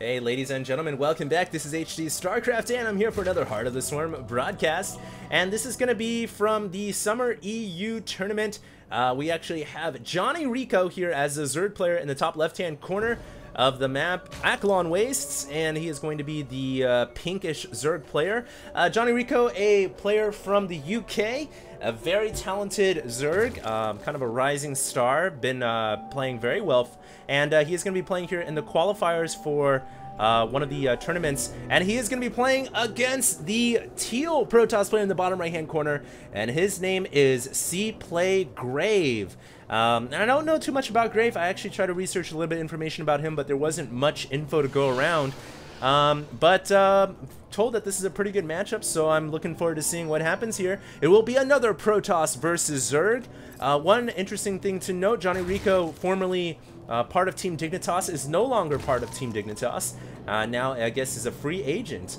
Hey ladies and gentlemen, welcome back. This is HD Starcraft and I'm here for another Heart of the Swarm broadcast. And this is going to be from the Summer EU Tournament. We actually have JohnnyREcco here as a Zerg player in the top left-hand corner of the map, Acheron Wastes, and he is going to be the pinkish Zerg player. JohnnyREcco, a player from the UK, a very talented Zerg, kind of a rising star, been playing very well, and he is going to be playing here in the qualifiers for one of the tournaments, and he is going to be playing against the teal Protoss player in the bottom right hand corner, and his name is GraVe. And I don't know too much about GraVe. I actually tried to research a little bit of information about him, but there wasn't much info to go around. Told that this is a pretty good matchup, so I'm looking forward to seeing what happens here. It will be another Protoss versus Zerg. One interesting thing to note, JohnnyREcco, formerly part of Team Dignitas, is no longer part of Team Dignitas. Now, I guess, is a free agent.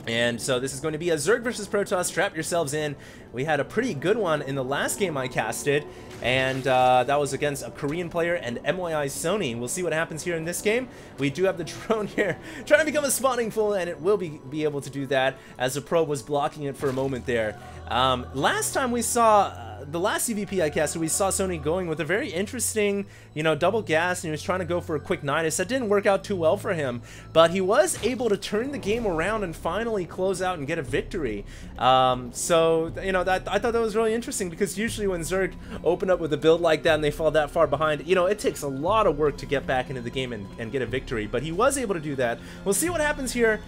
And so this is going to be a Zerg versus Protoss. Strap yourselves in. We had a pretty good one in the last game I casted, and that was against a Korean player and MYI Sony. We'll see what happens here in this game. We do have the drone here trying to become a spawning fool, and it will be able to do that as the probe was blocking it for a moment there. Last time we saw the last ZvP I casted, we saw Sony going with a very interesting, double gas, and he was trying to go for a quick Nidus. That didn't work out too well for him, but he was able to turn the game around and finally close out and get a victory. I thought that was really interesting, because usually when Zerg open up with a build like that and they fall that far behind, it takes a lot of work to get back into the game and get a victory, but he was able to do that. We'll see what happens here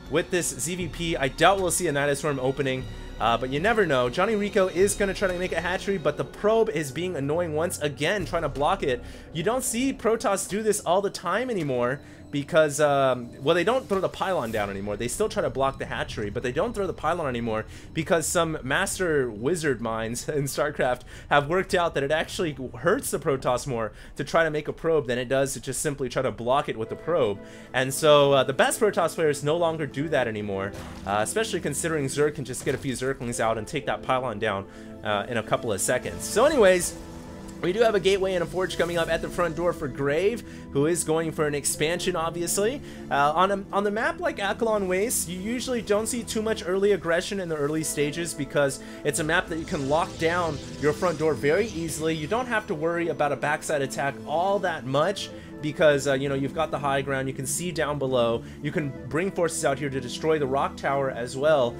with this ZvP. I doubt we'll see a Nidus Storm opening. But you never know. JohnnyREcco is going to try to make a hatchery, but the probe is being annoying once again, trying to block it. You don't see Protoss do this all the time anymore because, well, they don't throw the pylon down anymore. They still try to block the hatchery, but they don't throw the pylon anymore because some master wizard minds in Starcraft have worked out that it actually hurts the Protoss more to try to make a probe than it does to just simply try to block it with the probe. And so the best Protoss players no longer do that anymore, especially considering Zerg can just get a few Zerglings out and take that pylon down in a couple of seconds. So anyways, we do have a gateway and a forge coming up at the front door for GraVe, who is going for an expansion, obviously. On the map like Acheron Wastes, you usually don't see too much early aggression in the early stages because it's a map that you can lock down your front door very easily. You don't have to worry about a backside attack all that much, because you've got the high ground, you can see down below, you can bring forces out here to destroy the rock tower as well.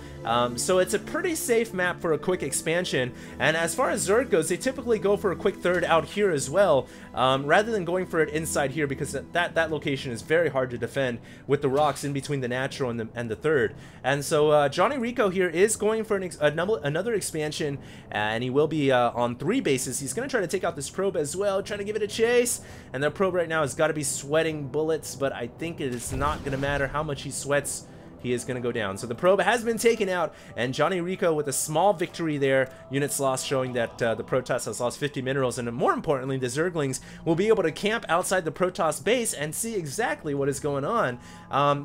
So it's a pretty safe map for a quick expansion, and as far as Zerg goes, they typically go for a quick third out here as well, rather than going for it inside here, because that location is very hard to defend with the rocks in between the natural and the third. And so JohnnyREcco here is going for another expansion, and he will be on 3 bases. He's going to try to take out this probe as well, trying to give it a chase, and the probe right now is got to be sweating bullets, but I think it is not going to matter how much he sweats. He is going to go down. So the probe has been taken out, and JohnnyREcco with a small victory there. Units lost, showing that the Protoss has lost 50 minerals, and more importantly, the Zerglings will be able to camp outside the Protoss base and see exactly what is going on.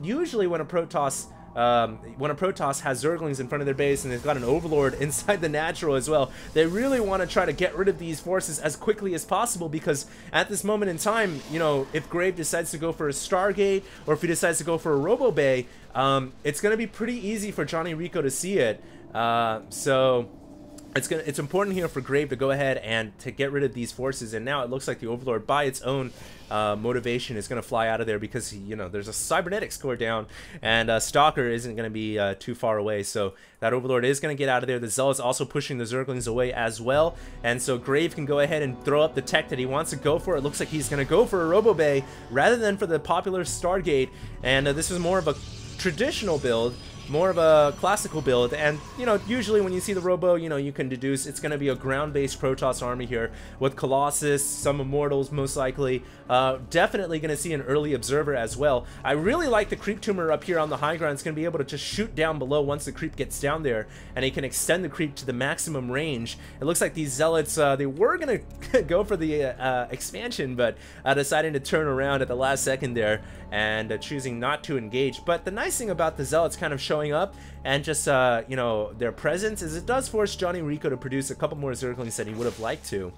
Usually when a Protoss has Zerglings in front of their base and they've got an Overlord inside the natural as well, they really want to try to get rid of these forces as quickly as possible, because at this moment in time, if GraVe decides to go for a Stargate or if he decides to go for a Robo Bay, it's going to be pretty easy for JohnnyREcco to see it. So it's important here for GraVe to go ahead and to get rid of these forces, and now it looks like the Overlord by its own motivation is going to fly out of there, because there's a cybernetics core down, and Stalker isn't going to be too far away, so that Overlord is going to get out of there. The Zealot's also pushing the Zerglings away as well, and so GraVe can go ahead and throw up the tech that he wants to go for. It looks like he's going to go for a Robo Bay rather than for the popular Stargate, and this is more of a traditional build, more of a classical build, and usually when you see the Robo, you can deduce it's going to be a ground-based Protoss army here with Colossus, some Immortals most likely, definitely going to see an early Observer as well. I really like the Creep Tumor up here on the high ground. It's going to be able to just shoot down below once the creep gets down there, and he can extend the creep to the maximum range. It looks like these Zealots, they were going to go for the expansion, but deciding to turn around at the last second there and choosing not to engage. But the nice thing about the Zealots kind of showing up and just their presence is it does force JohnnyREcco to produce a couple more Zerglings than he would have liked to.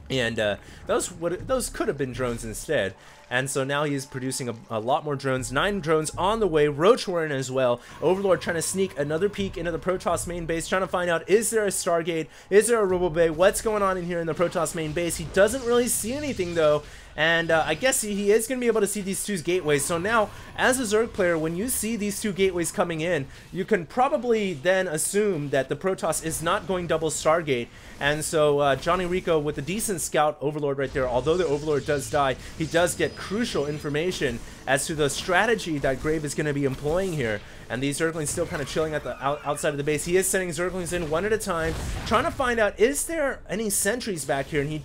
And those could have been drones instead. And so now he's producing a lot more drones. 9 drones on the way. Roach Warren as well. Overlord trying to sneak another peek into the Protoss main base, trying to find out, is there a Stargate? Is there a Robo Bay? What's going on in here in the Protoss main base? He doesn't really see anything though. And I guess he is going to be able to see these 2 gateways. So now, as a Zerg player, when you see these 2 gateways coming in, you can probably then assume that the Protoss is not going double Stargate. And so JohnnyREcco with a decent scout Overlord right there, although the Overlord does die, he does get crucial information as to the strategy that GraVe is going to be employing here. And these Zerglings still kind of chilling at the outside of the base. He is sending Zerglings in one at a time, trying to find out, is there any sentries back here? And he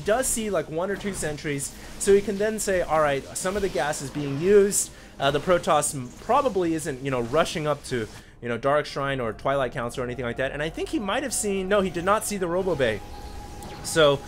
does see like 1 or 2 sentries, so he can then say, all right, some of the gas is being used. The Protoss probably isn't, you know, rushing up to, you know, Dark Shrine or Twilight Council or anything like that. And I think he might have seen, no, he did not see the Robo Bay. So,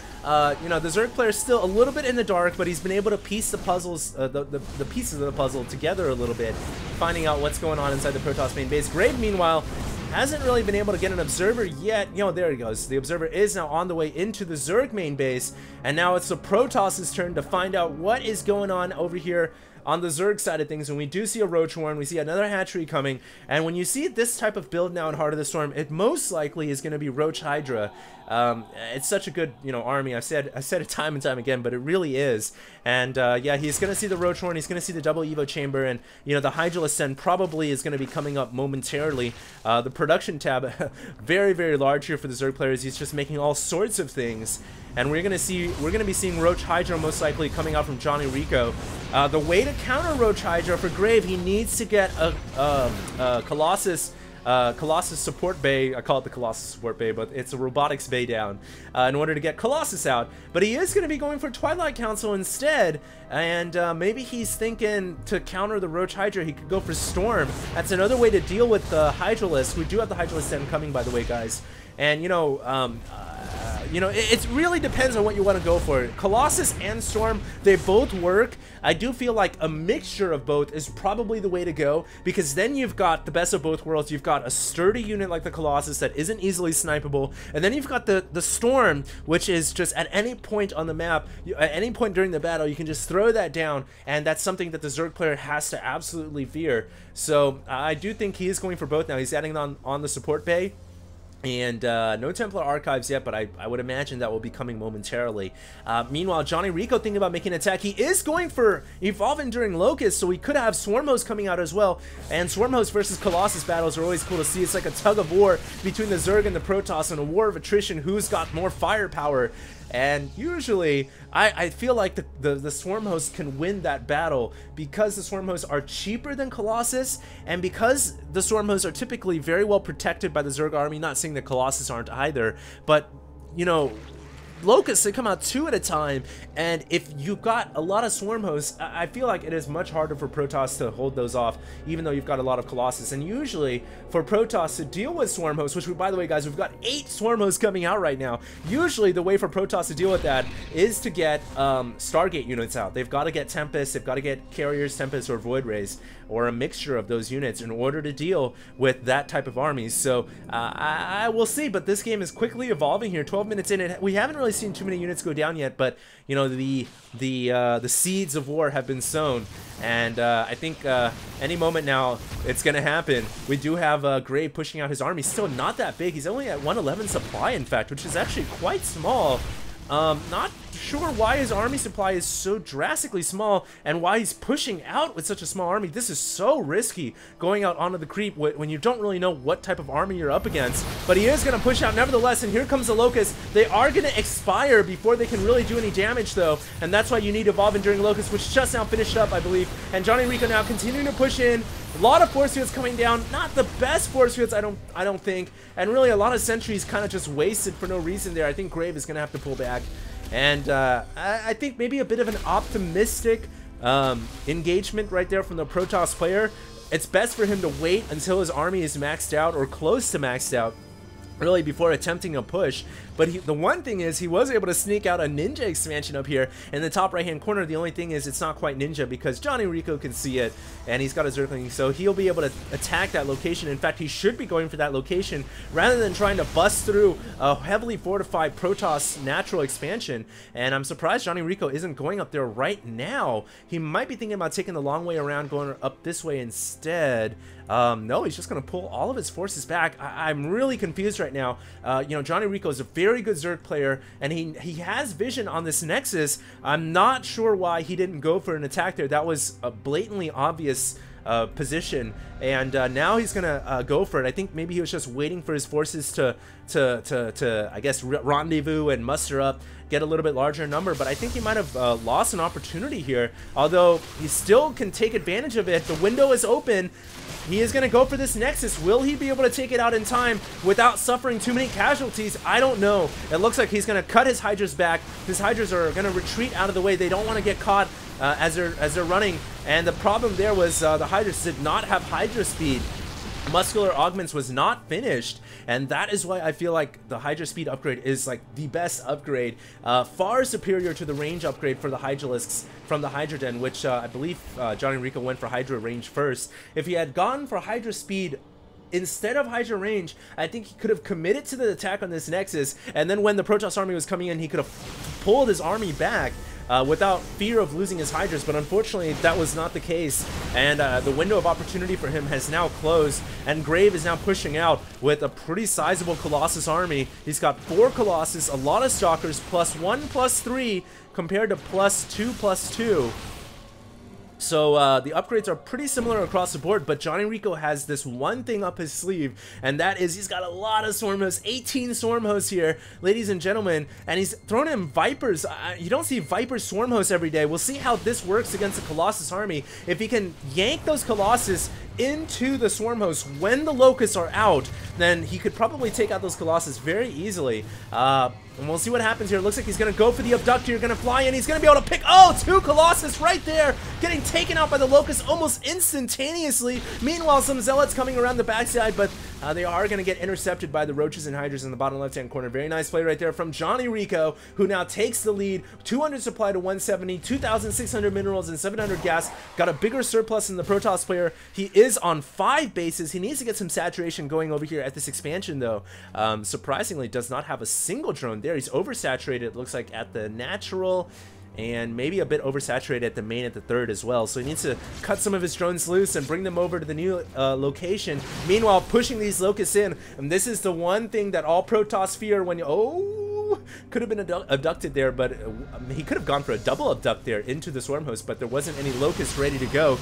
you know, the Zerg player is still a little bit in the dark, but he's been able to piece the puzzles, the pieces of the puzzle together a little bit, finding out what's going on inside the Protoss main base. GraVe, meanwhile, hasn't really been able to get an observer yet. You know, there he goes. The observer is now on the way into the Zerg main base, and now it's the Protoss's turn to find out what is going on over here on the Zerg side of things. And we do see a Roach Warren, we see another hatchery coming, and when you see this type of build now in Heart of the Storm, it most likely is going to be Roach Hydra. It's such a good, you know, army. I've said it time and time again, but it really is. And yeah, he's going to see the Roach Warren, he's going to see the double Evo chamber, and you know, the Hydra Ascend probably is going to be coming up momentarily. The production tab, very, very large here for the Zerg players. He's just making all sorts of things. And we're gonna be seeing Roach Hydra most likely coming out from JohnnyREcco. The way to counter Roach Hydra for GraVe, he needs to get a Colossus support bay. I call it the Colossus support bay, but it's a robotics bay down in order to get Colossus out. But he is going to be going for Twilight Council instead, and maybe he's thinking to counter the Roach Hydra, he could go for Storm. That's another way to deal with the Hydralisk. We do have the Hydralisk 10 coming, by the way, guys. And you know, it really depends on what you want to go for. Colossus and Storm, they both work. I do feel like a mixture of both is probably the way to go, because then you've got the best of both worlds. You've got a sturdy unit like the Colossus that isn't easily snipeable, and then you've got the Storm, which is just at any point on the map, at any point during the battle, you can just throw that down, and that's something that the Zerg player has to absolutely fear. So I do think he is going for both now. He's adding on the support bay. And no Templar Archives yet, but I would imagine that will be coming momentarily. Meanwhile, JohnnyREcco thinking about making an attack. He is going for Evolve Enduring Locust, so we could have Swarm Host coming out as well. And Swarm Host versus Colossus battles are always cool to see. It's like a tug of war between the Zerg and the Protoss, and a war of attrition, who's got more firepower. And usually, I feel like the Swarm Hosts can win that battle because the Swarm Hosts are cheaper than Colossus, and because the Swarm Hosts are typically very well protected by the Zerg army. Not saying the Colossus aren't either, but, you know, Locusts, they come out 2 at a time, and if you've got a lot of Swarm Hosts, I feel like it is much harder for Protoss to hold those off, even though you've got a lot of Colossus. And usually, for Protoss to deal with Swarm Hosts, which, by the way, guys, we've got 8 Swarm Hosts coming out right now. Usually, the way for Protoss to deal with that is to get Stargate units out. They've got to get Tempest, they've got to get Carriers, Tempest, or Void Rays, or a mixture of those units in order to deal with that type of armies. So, I will see, but this game is quickly evolving here. 12 minutes in, and we haven't really seen too many units go down yet, but you know, the seeds of war have been sown, and I think any moment now it's gonna happen. We do have GraVe pushing out his army. Still not that big. He's only at 111 supply, in fact, which is actually quite small. Not sure why his army supply is so drastically small and why he's pushing out with such a small army. This is so risky, going out onto the creep when you don't really know what type of army you're up against. But he is going to push out nevertheless, and here comes the Locust. They are going to expire before they can really do any damage, though, and that's why you need Evolve Enduring Locust, which just now finished up, I believe. And JohnnyREcco now continuing to push in. A lot of force fields coming down. Not the best force fields, I don't think. And really, a lot of sentries kind of just wasted for no reason there. I think GraVe is going to have to pull back. And I think maybe a bit of an optimistic engagement right there from the Protoss player. It's best for him to wait until his army is maxed out or close to maxed out. really before attempting a push. But the one thing is he was able to sneak out a ninja expansion up here in the top right hand corner. The only thing is it's not quite ninja because JohnnyREcco can see it and he's got a Zergling, so he'll be able to attack that location. In fact, he should be going for that location rather than trying to bust through a heavily fortified Protoss natural expansion. And I'm surprised JohnnyREcco isn't going up there right now. He might be thinking about taking the long way around, going up this way instead. No, he's just going to pull all of his forces back. I'm really confused right now. You know, JohnnyREcco is a very good Zerg player, and he has vision on this Nexus. I'm not sure why he didn't go for an attack there. That was a blatantly obvious position, and now he's gonna go for it. I think maybe he was just waiting for his forces to I guess rendezvous and muster up, get a little bit larger number, but I think he might have lost an opportunity here, although he still can take advantage of it. The window is open. He is going to go for this Nexus. Will he be able to take it out in time without suffering too many casualties? I don't know. It looks like he's going to cut his Hydras back. His Hydras are going to retreat out of the way. They don't want to get caught as they're running. And the problem there was the Hydras did not have Hydra speed. Muscular Augments was not finished, and that is why I feel like the Hydra speed upgrade is like the best upgrade, far superior to the range upgrade for the Hydralisks from the Hydra Den, which I believe JohnnyREcco went for Hydra range first. If he had gone for Hydra speed instead of Hydra range, I think he could have committed to the attack on this Nexus, and then when the Protoss army was coming in, he could have pulled his army back without fear of losing his Hydras, but unfortunately that was not the case, and the window of opportunity for him has now closed, and GraVe is now pushing out with a pretty sizable Colossus army. He's got 4 Colossus, a lot of Stalkers, +1/+3 compared to +2/+2. So the upgrades are pretty similar across the board, but JohnnyREcco has this one thing up his sleeve, and that is he's got a lot of Swarm Hosts, 18 Swarm Hosts here, ladies and gentlemen, and he's thrown in Vipers. You don't see Viper Swarm Hosts every day. We'll see how this works against the Colossus army. If he can yank those Colossus into the Swarm Hosts when the Locusts are out, then he could probably take out those Colossus very easily. And we'll see what happens here. It looks like he's going to go for the Abductor. Going to fly in. He's going to be able to pick... Oh, 2 Colossus right there. Getting taken out by the Locusts almost instantaneously. Meanwhile, some Zealots coming around the backside, but they are going to get intercepted by the Roaches and Hydras in the bottom left-hand corner. Very nice play right there from JohnnyREcco, who now takes the lead. 200 supply to 170, 2,600 minerals and 700 gas. Got a bigger surplus than the Protoss player. He is on 5 bases. He needs to get some saturation going over here at this expansion, though. Surprisingly, does not have a single drone there. He's oversaturated, it looks like, at the natural, and maybe a bit oversaturated at the main at the third as well. So he needs to cut some of his drones loose and bring them over to the new location. Meanwhile, pushing these Locusts in. And this is the one thing that all Protoss fear when you... Oh, could have been abducted there, but he could have gone for a double abduct there into the Swarm Host, but there wasn't any Locusts ready to go.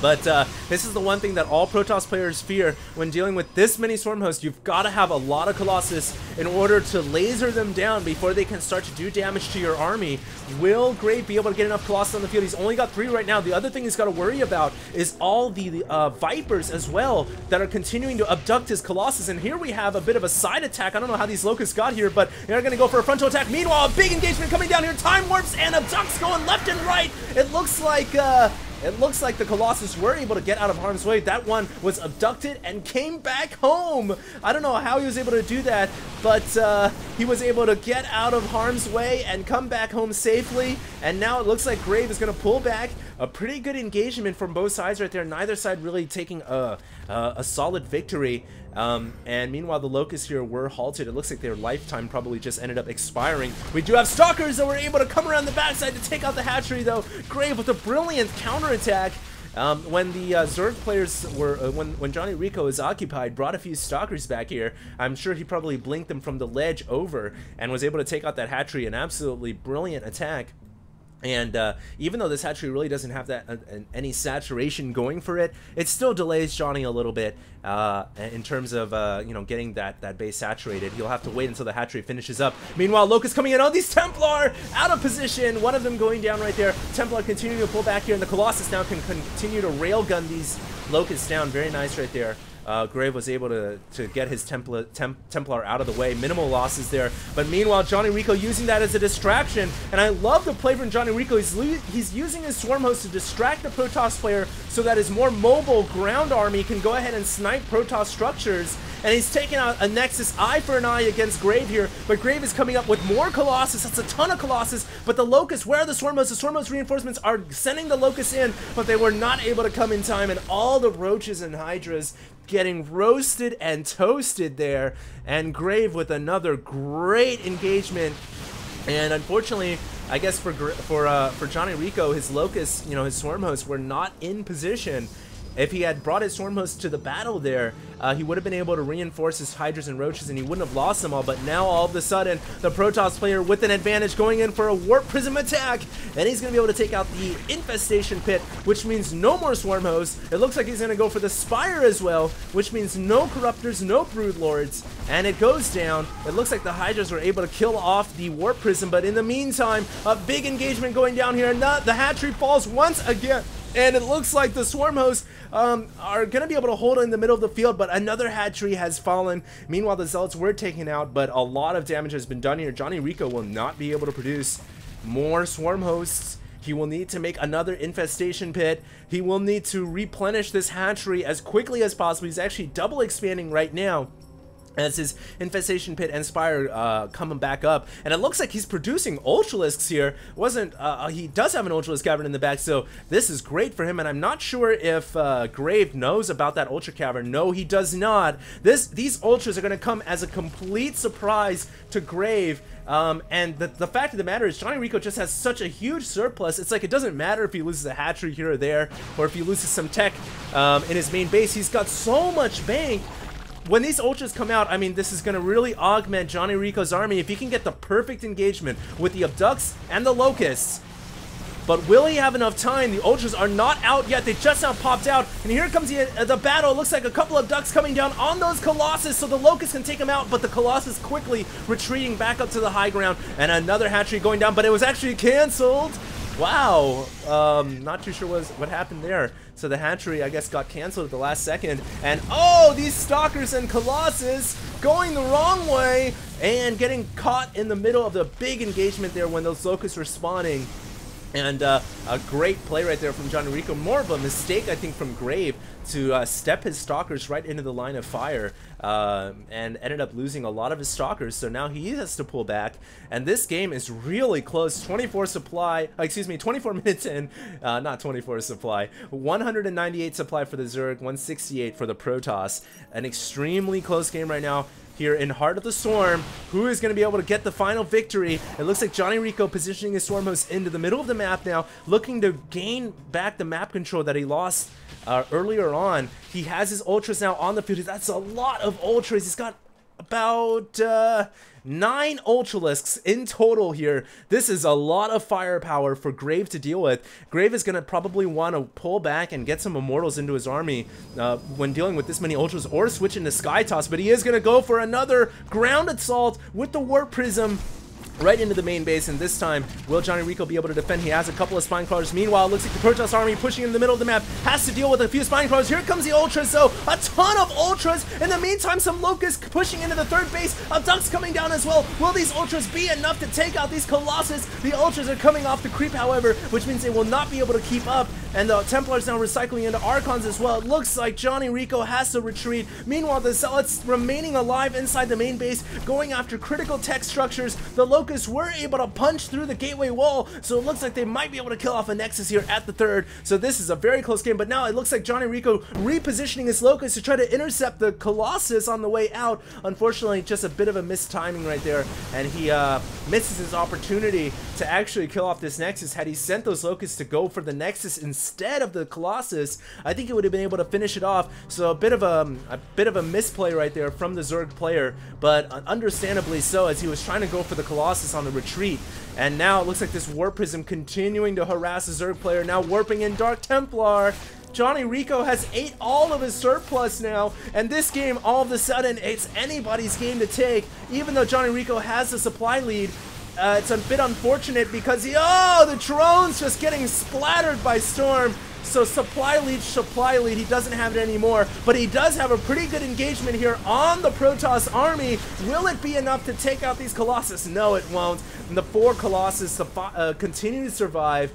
But this is the one thing that all Protoss players fear when dealing with this many Swarm Hosts. You've got to have a lot of Colossus in order to laser them down before they can start to do damage to your army. Will GraVe be able to get enough Colossus on the field? He's only got 3 right now. The other thing he's got to worry about is all the Vipers as well that are continuing to abduct his Colossus. And here we have a bit of a side attack. I don't know how these Locusts got here, but they're going to go for a frontal attack. Meanwhile, a big engagement coming down here. Time warps and abducts going left and right. It looks like the Colossus were able to get out of harm's way. That one was abducted and came back home. I don't know how he was able to do that, but he was able to get out of harm's way and come back home safely. And now it looks like GraVe is going to pull back. A pretty good engagement from both sides right there. Neither side really taking a solid victory. And meanwhile, the Locusts here were halted. It looks like their lifetime probably just ended up expiring. We do have Stalkers that were able to come around the backside to take out the hatchery, though. GraVe with a brilliant counterattack. When the Zerg players were, when JohnnyREcco is occupied, brought a few Stalkers back here. I'm sure he probably blinked them from the ledge over and was able to take out that hatchery. An absolutely brilliant attack. And even though this hatchery really doesn't have that any saturation going for it, it still delays Johnny a little bit in terms of you know, getting that base saturated. He'll have to wait until the hatchery finishes up. Meanwhile, Locust coming in. Oh, these Templar out of position. One of them going down right there. Templar continuing to pull back here, and the Colossus now can continue to railgun these Locusts down. Very nice right there. GraVe was able to get his Templar out of the way. Minimal losses there. But meanwhile, JohnnyREcco using that as a distraction. And I love the play from JohnnyREcco. He's using his Swarm Host to distract the Protoss player so that his more mobile ground army can go ahead and snipe Protoss structures. And he's taking out a Nexus eye for an eye against GraVe here, but GraVe is coming up with more Colossus. That's a ton of Colossus, but the Locusts, where are the Swarm Hosts? The Swarm Host reinforcements are sending the Locusts in, but they were not able to come in time, and all the Roaches and Hydras getting roasted and toasted there, and GraVe with another great engagement. And unfortunately, I guess for JohnnyREcco, his Locusts, you know, his Swarm Hosts were not in position. If he had brought his Swarm Host to the battle there, he would have been able to reinforce his Hydras and Roaches, and he wouldn't have lost them all. But now, all of a sudden, the Protoss player with an advantage going in for a Warp Prism attack, and he's going to be able to take out the Infestation Pit, which means no more Swarm Hosts. It looks like he's going to go for the Spire as well, which means no Corruptors, no Broodlords, and it goes down. It looks like the Hydras were able to kill off the Warp Prism, but in the meantime, a big engagement going down here, and the hatchery falls once again. And it looks like the Swarm Hosts are going to be able to hold it in the middle of the field, but another hatchery has fallen. Meanwhile, the Zealots were taken out, but a lot of damage has been done here. JohnnyREcco will not be able to produce more Swarm Hosts. He will need to make another Infestation Pit. He will need to replenish this hatchery as quickly as possible. He's actually double expanding right now as his Infestation Pit and Spire coming back up, and it looks like he's producing Ultralisks here. He does have an Ultralisk Cavern in the back, so this is great for him, and I'm not sure if GraVe knows about that Ultra Cavern. No, he does not. These Ultras are going to come as a complete surprise to GraVe. And the fact of the matter is JohnnyREcco just has such a huge surplus. It's like it doesn't matter if he loses a hatchery here or there, or if he loses some tech in his main base. He's got so much bank. When these Ultras come out, I mean, this is going to really augment JohnnyREcco's army if he can get the perfect engagement with the Abducts and the Locusts. But will he have enough time? The Ultras are not out yet. They just now popped out. And here comes the battle. It looks like a couple of Ducks coming down on those Colossus, so the Locusts can take them out, but the Colossus quickly retreating back up to the high ground. And another hatchery going down, but it was actually canceled. Wow, not too sure what happened there. So the hatchery, I guess, got canceled at the last second. And oh, these Stalkers and Colossus going the wrong way and getting caught in the middle of the big engagement there when those Locusts were spawning. And a great play right there from JohnnyREcco. More of a mistake, I think, from GraVe to step his Stalkers right into the line of fire, and ended up losing a lot of his Stalkers. So now he has to pull back, and this game is really close. 24 minutes in, not 24 supply. 198 supply for the Zerg, 168 for the Protoss. An extremely close game right now here in Heart of the Storm. Who is going to be able to get the final victory? It looks like JohnnyREcco positioning his Swarm Host into the middle of the map now, looking to gain back the map control that he lost earlier on. He has his Ultras now on the field. That's a lot of Ultras. He's got about 9 Ultralisks in total here. This is a lot of firepower for GraVe to deal with. GraVe is going to probably want to pull back and get some Immortals into his army when dealing with this many Ultras, or switch into Sky Toss, but he is going to go for another ground assault with the Warp Prism right into the main base, and this time, will JohnnyREcco be able to defend? He has a couple of Spine Crawlers. Meanwhile, it looks like the Protoss army pushing in the middle of the map has to deal with a few Spine Crawlers. Here comes the Ultras, though. A ton of Ultras. In the meantime, some Locusts pushing into the third base. Abducts coming down as well. Will these Ultras be enough to take out these Colossus? The Ultras are coming off the creep, however, which means they will not be able to keep up, and the Templars now recycling into Archons as well. It looks like JohnnyREcco has to retreat. Meanwhile, the Zealots remaining alive inside the main base, going after critical tech structures. The Locusts were able to punch through the gateway wall, so it looks like they might be able to kill off a Nexus here at the third. So this is a very close game, but now it looks like JohnnyREcco repositioning his Locust to try to intercept the Colossus on the way out. Unfortunately, just a bit of a missed timing right there, and he misses his opportunity to actually kill off this Nexus. Had he sent those Locusts to go for the Nexus instead of the Colossus, I think he would have been able to finish it off. So a bit of a misplay right there from the Zerg player, but understandably so, as he was trying to go for the Colossus on the retreat. And now it looks like this Warp Prism continuing to harass the Zerg player, now warping in Dark Templar. JohnnyREcco has ate all of his surplus now, and this game, all of a sudden, it's anybody's game to take. Even though JohnnyREcco has the supply lead, it's a bit unfortunate because oh, the drone's just getting splattered by Storm. So supply lead, he doesn't have it anymore, but he does have a pretty good engagement here on the Protoss army. Will it be enough to take out these Colossus? No, it won't. And the 4 Colossus continue to survive.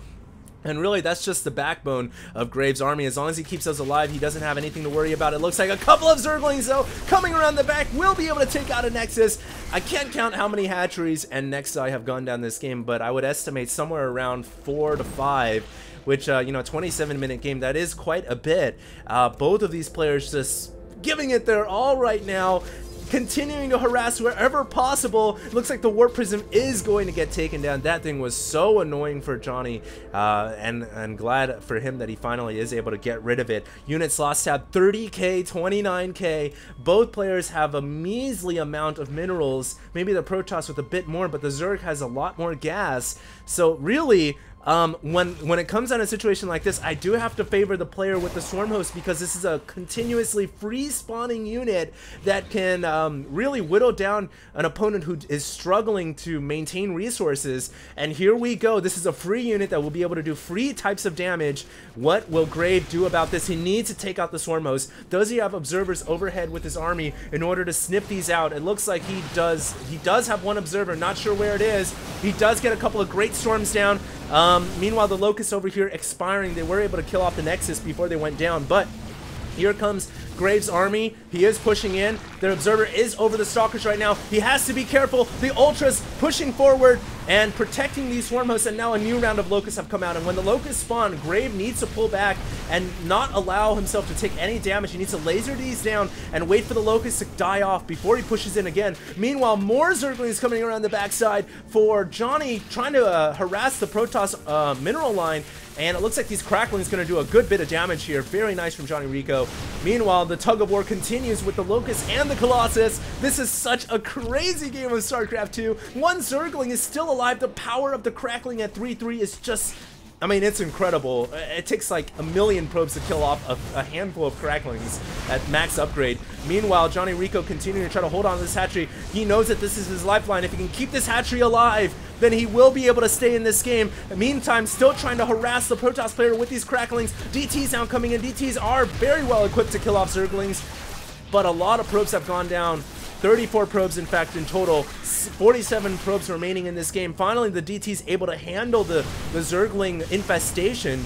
And really, that's just the backbone of GraVe's army. As long as he keeps those alive, he doesn't have anything to worry about. It looks like a couple of Zerglings, though, coming around the back will be able to take out a Nexus. I can't count how many hatcheries and Nexi have gone down this game, but I would estimate somewhere around 4 to 5. Which, you know, 27-minute game, that is quite a bit. Both of these players just giving it their all right now, continuing to harass wherever possible. Looks like the Warp Prism is going to get taken down. That thing was so annoying for Johnny, and glad for him that he finally is able to get rid of it. Units lost tab 30k, 29k. Both players have a measly amount of minerals. Maybe the Protoss with a bit more, but the Zerg has a lot more gas. So really, when it comes down to a situation like this, I do have to favor the player with the Swarm Host, because this is a continuously free spawning unit that can really whittle down an opponent who is struggling to maintain resources. And here we go. This is a free unit that will be able to do free types of damage. What will GraVe do about this? He needs to take out the Swarm Host. Does he have observers overhead with his army in order to snip these out? It looks like he does. He does have one observer, not sure where it is. He does get a couple of great storms down. Meanwhile, the Locusts over here expiring. They were able to kill off the Nexus before they went down, but here comes GraVe's army. He is pushing in. Their observer is over the Stalkers right now. He has to be careful. The Ultras pushing forward and protecting these Swarm Hosts, and now a new round of Locusts have come out. And when the Locusts spawn, GraVe needs to pull back and not allow himself to take any damage. He needs to laser these down and wait for the Locusts to die off before he pushes in again. Meanwhile, more Zerglings coming around the backside for Johnny, trying to harass the Protoss mineral line. And it looks like these Cracklings going to do a good bit of damage here. Very nice from JohnnyREcco. Meanwhile, the tug of war continues with the Locust and the Colossus. This is such a crazy game of StarCraft 2. One Zergling is still alive. The power of the Crackling at 3-3 is just, I mean, it's incredible. It takes like a million probes to kill off a handful of Cracklings at max upgrade. Meanwhile, JohnnyREcco continuing to try to hold on to this hatchery. He knows that this is his lifeline. If he can keep this hatchery alive, then he will be able to stay in this game. Meantime, still trying to harass the Protoss player with these Cracklings. DTs now coming in. DTs are very well equipped to kill off Zerglings, but a lot of probes have gone down. 34 probes, in fact, in total. 47 probes remaining in this game. Finally, the DT's able to handle the Zergling infestation.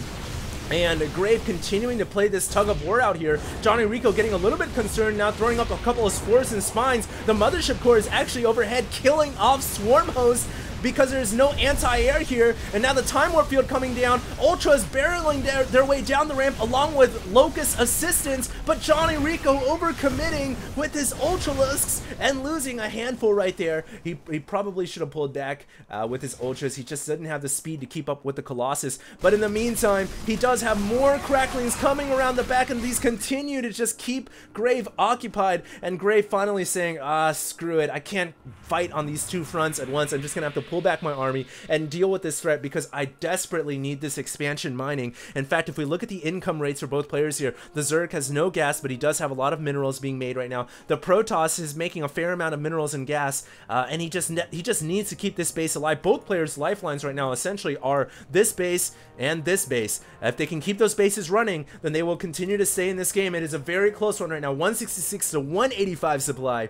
And GraVe continuing to play this tug of war out here. JohnnyREcco getting a little bit concerned now, throwing up a couple of spores and spines. The Mothership Core is actually overhead, killing off Swarm Hosts because there's no anti-air here. And now the Time Warp Field coming down. Ultras barreling their way down the ramp along with Locust assistance, but JohnnyREcco overcommitting with his Ultralisks and losing a handful right there. He probably should have pulled back with his Ultras. He just didn't have the speed to keep up with the Colossus. But in the meantime, he does have more Cracklings coming around the back, and these continue to just keep GraVe occupied. And GraVe finally saying, screw it. I can't fight on these two fronts at once. I'm just gonna have to pull back my army and deal with this threat because I desperately need this expansion mining. In fact, if we look at the income rates for both players here, the Zerg has no gas, but he does have a lot of minerals being made right now. The Protoss is making a fair amount of minerals and gas, and he just needs to keep this base alive. Both players' lifelines right now essentially are this base and this base. If they can keep those bases running, then they will continue to stay in this game. It is a very close one right now, 166 to 185 supply.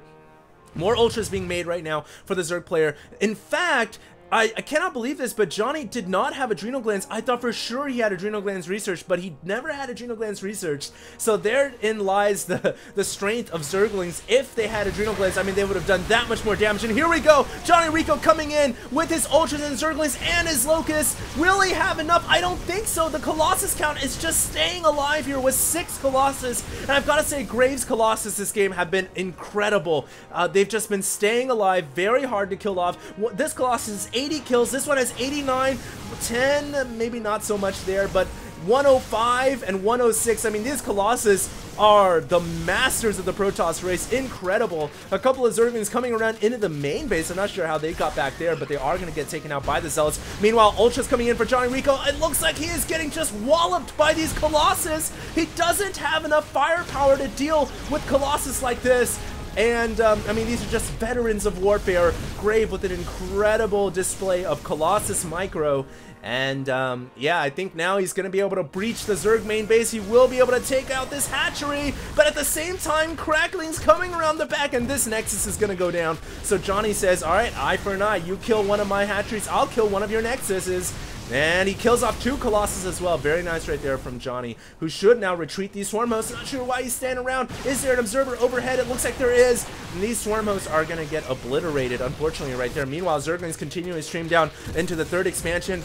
More Ultras being made right now for the Zerg player. In fact, I cannot believe this, but Johnny did not have Adrenal Glands. I thought for sure he had Adrenal Glands researched, but he never had Adrenal Glands researched. So therein lies the strength of Zerglings. If they had Adrenal Glands, I mean, they would have done that much more damage. And here we go, JohnnyREcco coming in with his Ultras and Zerglings and his Locusts. Will he have enough? I don't think so. The Colossus count is just staying alive here with 6 Colossus. And I've got to say, GraVe's Colossus this game have been incredible. They've just been staying alive, very hard to kill off. This Colossus is 80 kills. This one has 89, 10, maybe not so much there, but 105 and 106. I mean, these Colossus are the masters of the Protoss race. Incredible. A couple of Zerglings coming around into the main base. I'm not sure how they got back there, but they are going to get taken out by the Zealots. Meanwhile, Ultra's coming in for JohnnyREcco. It looks like he is getting just walloped by these Colossus. He doesn't have enough firepower to deal with Colossus like this. And, I mean, these are just veterans of warfare. GraVe with an incredible display of Colossus Micro. And, yeah, I think now he's going to be able to breach the Zerg main base. He will be able to take out this hatchery. But at the same time, Crackling's coming around the back, and this Nexus is going to go down. So Johnny says, all right, eye for an eye. You kill one of my hatcheries, I'll kill one of your Nexuses. And he kills off 2 Colossus as well. Very nice right there from Johnny, who should now retreat these Swarm Hosts. Not sure why he's standing around. Is there an observer overhead? It looks like there is. And these Swarm Hosts are going to get obliterated, unfortunately, right there. Meanwhile, Zerglings continuing to stream down into the 3rd expansion.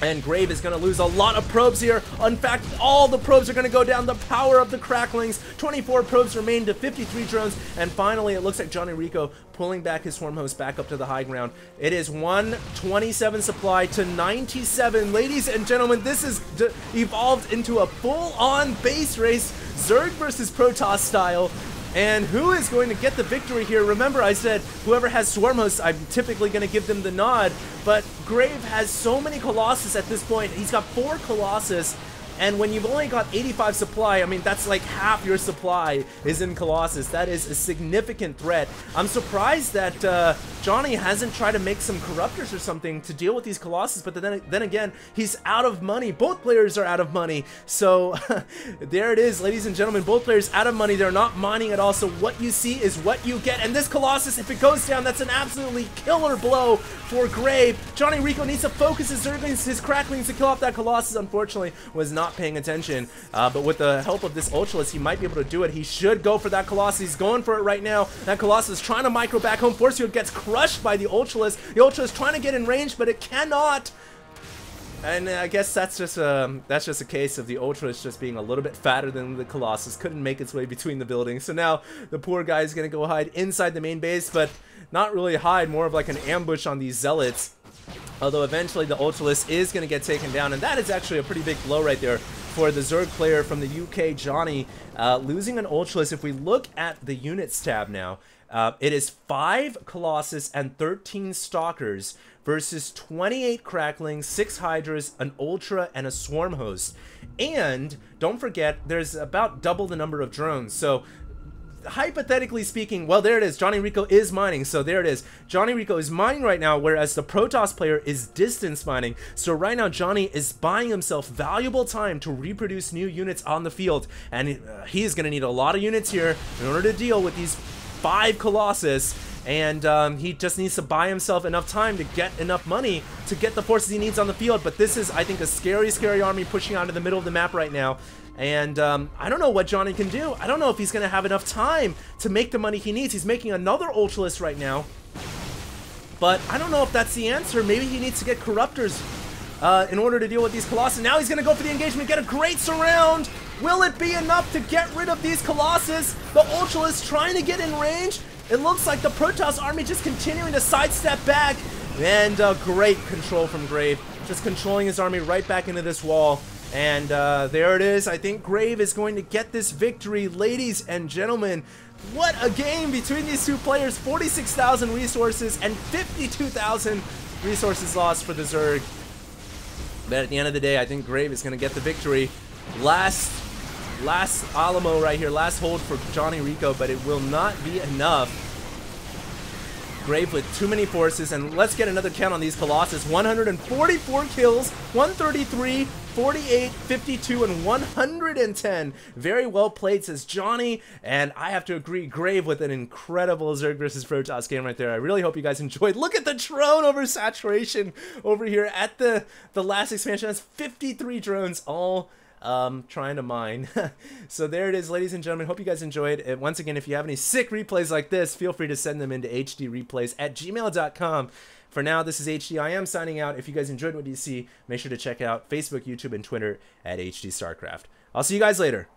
And GraVe is going to lose a lot of probes here. In fact, all the probes are going to go down. The power of the Cracklings. 24 probes remain to 53 drones. And finally, it looks like JohnnyREcco pulling back his Swarm Host back up to the high ground. It is 127 supply to 97. Ladies and gentlemen, this has evolved into a full-on base race. Zerg versus Protoss style. And who is going to get the victory here? Remember, I said whoever has Swarm Hosts, I'm typically going to give them the nod. But GraVe has so many Colossus at this point. He's got 4 Colossus. And when you've only got 85 supply, I mean, that's like half your supply is in Colossus. That is a significant threat. I'm surprised that Johnny hasn't tried to make some Corruptors or something to deal with these Colossus, but then again, he's out of money. Both players are out of money. So there it is, ladies and gentlemen, both players out of money. They're not mining at all, so what you see is what you get. And this Colossus, if it goes down, that's an absolutely killer blow for GraVe. JohnnyREcco needs to focus his Zerglings, his Cracklings to kill off that Colossus. Unfortunately, was not paying attention, but with the help of this Ultralisk, he might be able to do it. He should go for that Colossus. He's going for it right now. That Colossus trying to micro back home. Force Field gets crushed by the Ultralisk. The Ultralisk trying to get in range, but it cannot. And I guess that's just a case of the Ultralisk just being a little bit fatter than the Colossus. Couldn't make its way between the buildings. So now the poor guy is going to go hide inside the main base, but not really hide, more of like an ambush on these Zealots. Although eventually the Ultralisk is going to get taken down, and that is actually a pretty big blow right there for the Zerg player from the UK, Johnny, losing an Ultralisk. If we look at the units tab now, it is 5 Colossus and 13 Stalkers versus 28 Cracklings, 6 Hydras, an Ultra, and a Swarm Host. And don't forget, there's about double the number of drones. So hypothetically speaking, well, there it is. JohnnyREcco is mining, so there it is. JohnnyREcco is mining right now, whereas the Protoss player is distance mining. So right now, Johnny is buying himself valuable time to reproduce new units on the field, and he is going to need a lot of units here in order to deal with these 5 Colossus. And he just needs to buy himself enough time to get enough money to get the forces he needs on the field. But this is, I think, a scary, scary army pushing out of the middle of the map right now. And I don't know what Johnny can do. I don't know if he's going to have enough time to make the money he needs. He's making another Ultralisk right now. But I don't know if that's the answer. Maybe he needs to get Corruptors in order to deal with these Colossus. Now he's going to go for the engagement, get a great surround. Will it be enough to get rid of these Colossus? The Ultralisk trying to get in range. It looks like the Protoss army just continuing to sidestep back. And great control from GraVe. Just controlling his army right back into this wall. And there it is. I think GraVe is going to get this victory. Ladies and gentlemen, what a game between these two players. 46,000 resources and 52,000 resources lost for the Zerg. But at the end of the day, I think GraVe is going to get the victory. Last Alamo right here. Last hold for JohnnyREcco, but it will not be enough. GraVe with too many forces, and let's get another count on these Colossus. 144 kills, 133, 48, 52, and 110. Very well played, says Johnny, and I have to agree, GraVe with an incredible Zerg versus Protoss game right there. I really hope you guys enjoyed. Look at the drone oversaturation over here at the last expansion. That's 53 drones all trying to mine. So there it is, ladies and gentlemen. Hope you guys enjoyed it. Once again, if you have any sick replays like this, feel free to send them into HDreplays@gmail.com. For now, this is HD. I am signing out. If you guys enjoyed what you see, make sure to check out Facebook, YouTube, and Twitter at HD Starcraft. I'll see you guys later.